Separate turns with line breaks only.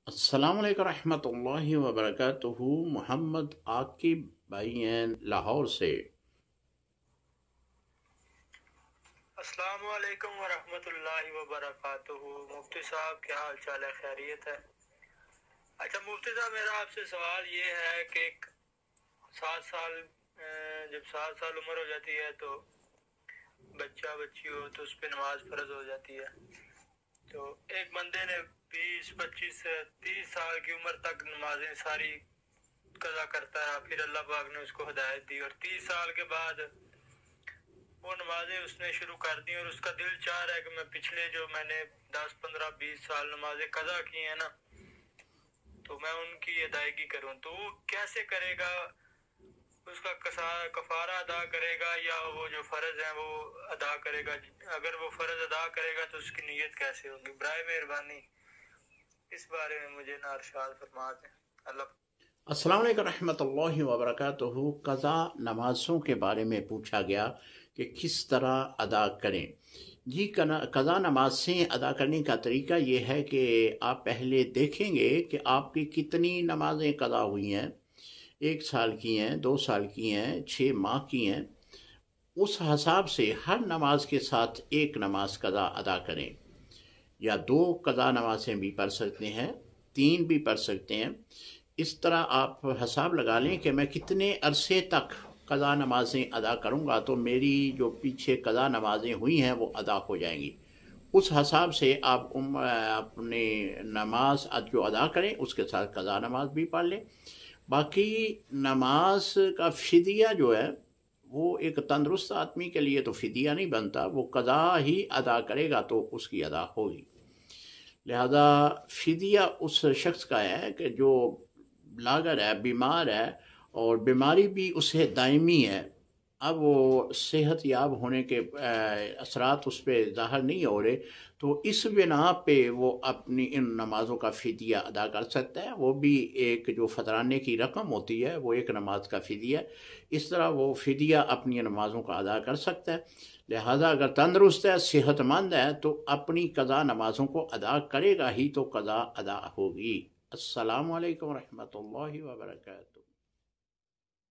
अस्सलाम वालेकुम रहमतुल्लाहि व बरकातुहू। मोहम्मद आकिब भाई हैं लाहौर से।
अस्सलाम वालेकुम व रहमतुल्लाहि व बरकातुहू। मुफ्ती साहब क्या हाल चाल है, खैरियत है? अच्छा मुफ्ती साहब, मेरा आपसे सवाल ये है कि 7 साल जब 7 साल उम्र हो जाती है तो बच्चा बच्ची हो तो उस पर नमाज फ़र्ज हो जाती है। तो एक बंदे ने 20, 25, 30 साल की उम्र तक नमाजें सारी कज़ा करता है, फिर अल्लाह पाक ने उसको हिदायत दी और 30 साल के बाद वो नमाजें उसने शुरू कर दी और उसका दिल चाह रहा है कि मैं पिछले जो मैंने 10, 15, 20 साल नमाजें कज़ा की हैं ना, तो मैं उनकी अदायगी करूं। तो वो कैसे करेगा? उसका कफारा अदा करेगा या वो जो फ़र्ज है वो अदा करेगा? अगर वो फ़र्ज अदा करेगा तो उसकी नीयत कैसे होगी? बराए मेहरबानी इस बारे में मुझे इरशाद फरमा दें। अल्लाह।
अस्सलाम वालेकुम रहमतुल्लाहि व बरकातुहू। क़ज़ा नमाज़ों के बारे में पूछा गया कि किस तरह अदा करें। जी, क़ज़ा नमाज़ें अदा करने का तरीका ये है कि आप पहले देखेंगे कि आपकी कितनी नमाज़ें क़ज़ा हुई हैं। 1 साल की हैं, 2 साल की हैं, 6 माह की हैं। उस हिसाब से हर नमाज के साथ एक नमाज क़ज़ा अदा करें, या 2 क़ज़ा नमाज़ें भी पढ़ सकते हैं, 3 भी पढ़ सकते हैं। इस तरह आप हिसाब लगा लें कि मैं कितने अरसे तक क़ज़ा नमाज़ें अदा करूँगा तो मेरी जो पीछे क़ज़ा नमाज़ें हुई हैं वो अदा हो जाएंगी। उस हिसाब से आप अपने नमाज जो अदा करें उसके साथ क़ज़ा नमाज भी पढ़ लें। बाकी नमाज का फ़िदिया जो है वो एक तंदुरुस्त आदमी के लिए तो फ़िदिया नहीं बनता, वो क़ज़ा ही अदा करेगा तो उसकी अदा होगी। लिहाजा फ़िदिया उस शख्स का है कि जो लागर है, बीमार है और बीमारी भी उसे दायमी है। अब वो सेहत याब होने के असरात उस पर ज़ाहिर नहीं हो रहे, तो इस बिना पे वो अपनी इन नमाज़ों का फ़िदिया अदा कर सकता है। वो भी एक जो फ़तराने की रकम होती है वो एक नमाज का फ़िदिया। इस तरह वो फ़िदिया अपनी नमाज़ों का अदा कर सकता है। लिहाजा अगर तंदुरुस्त है, सेहतमंद है तो अपनी क़ज़ा नमाज़ों को अदा करेगा ही तो क़ज़ा अदा होगी। अस्सलामु अलैकुम रहमतुल्लाहि व बरकातुहू।